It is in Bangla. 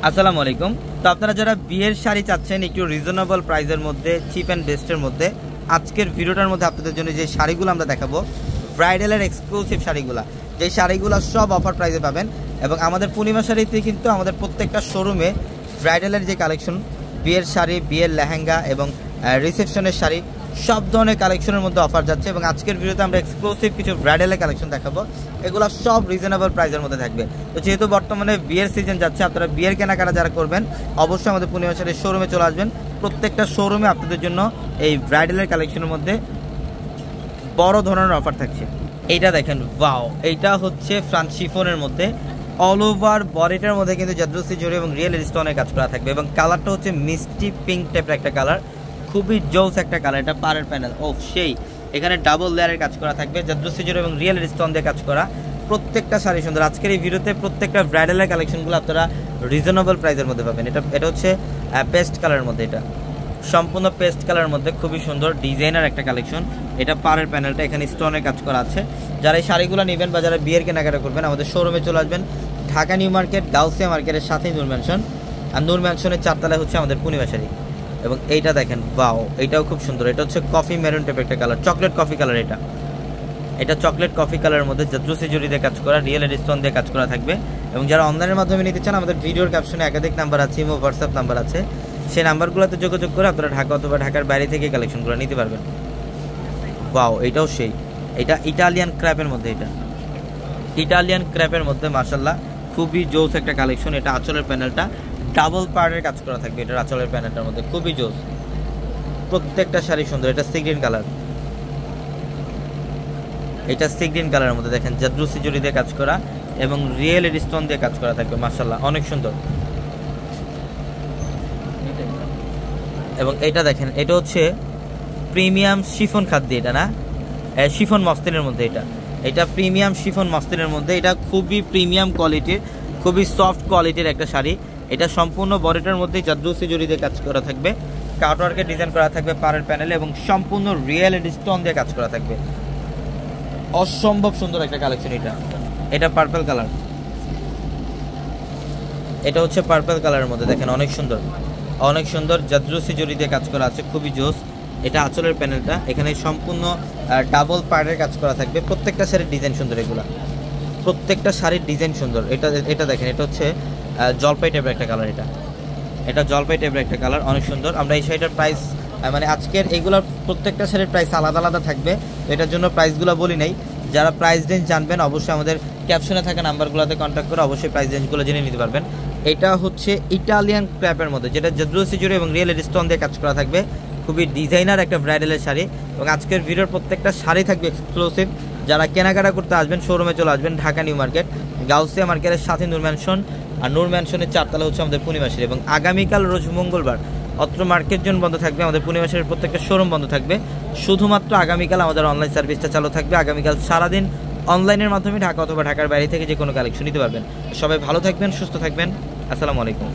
আসসালামু আলাইকুম। তো আপনারা যারা বিয়ের শাড়ি চাচ্ছেন একটু রিজনেবল প্রাইসের মধ্যে, চিপ অ্যান্ড বেস্টের মধ্যে, আজকের ভিডিওটার মধ্যে আপনাদের জন্য যে শাড়িগুলো আমরা দেখাবো ব্রাইডালের এক্সক্লুসিভ শাড়িগুলো, যে শাড়িগুলো সব অফার প্রাইসে পাবেন। এবং আমাদের পূর্ণিমা শাড়িতে কিন্তু আমাদের প্রত্যেকটা শোরুমে ব্রাইডালের যে কালেকশন, বিয়ের শাড়ি, বিয়ের লেহেঙ্গা এবং রিসেপশনের শাড়ি, সব ধরনের কালেকশনের মধ্যে অফার যাচ্ছে। এবং আজকের ভিডিওতে আমরা এক্সক্লুসিভ কিছু ব্রাইডালের কালেকশন দেখাবো, এগুলো সব রিজনেবল প্রাইসের মধ্যে থাকবে। তো যেহেতু বর্তমানে বিয়ের সিজন যাচ্ছে, আপনারা বিয়ের কেনাকাটা যারা করবেন অবশ্যই আমাদের পূর্ণিমা শাড়ির শোরুমে চলে আসবেন। প্রত্যেকটা শোরুমে আপনাদের জন্য এই ব্রাইডালের কালেকশনের মধ্যে বড় ধরনের অফার থাকছে। এইটা দেখেন, ওয়াও, এইটা হচ্ছে ফ্রান্স শিফনের মধ্যে অল ওভার বডিটার মধ্যে কিন্তু জাদ্রুসি জরি এবং রিয়েল স্টোনের কাজ করা থাকবে। এবং কালারটা হচ্ছে মিষ্টি পিঙ্ক টাইপের একটা কালার, খুবই জোস একটা কালার। এটা পাড়ের প্যানেল, ও সেই এখানে ডাবল লেয়ারের কাজ করা থাকবে, জাদ্রুসি জরি এবং রিয়েল স্টোন দিয়ে কাজ করা। প্রত্যেকটা শাড়ি সুন্দর। আজকের এই ভিডিওতে প্রত্যেকটা ব্রাইডালের কালেকশনগুলো আপনারা রিজনেবল প্রাইসের মধ্যে পাবেন। এটা হচ্ছে পেস্ট কালারের মধ্যে, এটা সম্পূর্ণ পেস্ট কালারের মধ্যে খুবই সুন্দর ডিজাইনার একটা কালেকশন। এটা পাড়ের প্যানেলটা, এখানে স্টোনের কাজ করা আছে। যারা এই শাড়িগুলো নেবেন বা যারা বিয়ের কেনাকাটা করবেন আমাদের শোরুমে চলে আসবেন। ঢাকা নিউ মার্কেট, গাউসিয়া মার্কেটের সাথেই নূর ম্যানশন, আর নূর ম্যানশনের 4 তলায় হচ্ছে আমাদের পূর্ণিমা শাড়ি। এবং এইটা দেখেন, ওয়াও, এইটাও খুব সুন্দর। এটা হচ্ছে কফি মেরুন টাইপের একটা কালার, চকলেট কফি কালার। এটা চকলেট কফি কালারের মধ্যে জাদ্রুসি জরি দিয়ে কাজ করা, রিয়েল স্টোন দিয়ে কাজ করা থাকবে। এবং যারা অনলাইনের মাধ্যমে নিতে চান আমাদের ভিডিওর ক্যাপশনে একাধিক নাম্বার আছে, ইমো হোয়াটসঅ্যাপ নাম্বার আছে, সেই নাম্বারগুলোতে যোগাযোগ করে আপনারা ঢাকা অথবা ঢাকার বাইরে থেকে কালেকশনগুলো নিতে পারবেন। ওয়াও, এটাও সেই, এটা ইটালিয়ান ক্র্যাপের মধ্যে, এটা ইটালিয়ান ক্র্যাপের মধ্যে মাশাআল্লাহ খুবই জোস একটা কালেকশন। এটা আঁচলের প্যানেলটা ডাবল পার্টের কাজ করা থাকবে, এটার আঁচলের প্যানেলটার মধ্যে খুবই জোস। প্রত্যেকটা শাড়ি সুন্দর। এটা সি গ্রিন কালার, এটা সি গ্রিন কালারের মধ্যে দেখেন জাদ্রুসি জরি দিয়ে কাজ করা এবং রিয়েল স্টোন দিয়ে কাজ করা থাকবে, মাশাআল্লাহ অনেক সুন্দর। এবং এটা দেখেন, এটা হচ্ছে প্রিমিয়াম শিফন খাদ্য, এটা না শিফন মসলিনের মধ্যে, এটা প্রিমিয়াম শিফন মসলিনের মধ্যে। এটা খুবই প্রিমিয়াম কোয়ালিটির, খুবই সফট কোয়ালিটির একটা শাড়ি। এটা সম্পূর্ণ বডিটার মধ্যে জাদ্রুসি জরি দিয়ে কাজ করা থাকবে, কাটওয়ার্কের ডিজাইন করা থাকবে পাড়ের প্যানেলে এবং সম্পূর্ণ রিয়েল স্টোন দিয়ে কাজ করা থাকবে। অসম্ভব সুন্দর একটা কালেকশন। এটা পার্পল কালার, এটা হচ্ছে পার্পল কালারের মধ্যে দেখেন, অনেক সুন্দর, অনেক সুন্দর জাদ্রুসি জরি দিয়ে কাজ করা আছে, খুবই জোস। এটা আঁচলের প্যানেলটা, এখানে সম্পূর্ণ ডাবল পার্টের কাজ করা থাকবে। প্রত্যেকটা শাড়ির ডিজাইন সুন্দর, এগুলা প্রত্যেকটা শাড়ির ডিজাইন সুন্দর। এটা দেখেন, এটা হচ্ছে জলপাই টাইপের একটা কালার, এটা জলপাই টাইপের একটা কালার, অনেক সুন্দর। আমরা এই শাড়িটার প্রাইস মানে আজকের এইগুলোর প্রত্যেকটা শাড়ির প্রাইস আলাদা আলাদা থাকবে, এটার জন্য প্রাইসগুলো বলি নাই। যারা প্রাইস রেঞ্জ জানবেন অবশ্যই আমাদের ক্যাপশনে থাকা নাম্বারগুলোতে কন্ট্যাক্ট করে অবশ্যই প্রাইস রেঞ্জগুলো জেনে নিতে পারবেন। এটা হচ্ছে ইটালিয়ান ক্র্যাপের মধ্যে, যেটা জাদ্রুসি জরি এবং রিয়েল স্টোন দিয়ে কাজ করা থাকবে, খুবই ডিজাইনার একটা ব্রাইডালের শাড়ি। এবং আজকের ভিডিওর প্রত্যেকটা শাড়ি থাকবে এক্সক্লুসিভ। যারা কেনাকাটা করতে আসবেন শোরুমে চলে আসবেন, ঢাকা নিউ মার্কেট, গাউসিয়া মার্কেটের সাথে নূর ম্যানশন, আর নূর ম্যানশনের 4 তলা হচ্ছে আমাদের পূর্ণিমা শাড়ি। এবং আগামীকাল রোজ মঙ্গলবার অত্র মার্কেট জোন বন্ধ থাকবে, আমাদের পূর্ণিমা শাড়ির প্রত্যেকটা শোরুম বন্ধ থাকবে। শুধুমাত্র আগামীকাল আমাদের অনলাইন সার্ভিসটা চালু থাকবে। আগামীকাল সারাদিন অনলাইনের মাধ্যমে ঢাকা অথবা ঢাকার বাইরে থেকে যে কোনো কালেকশন নিতে পারবেন। সবাই ভালো থাকবেন, সুস্থ থাকবেন। আসসালামু আলাইকুম।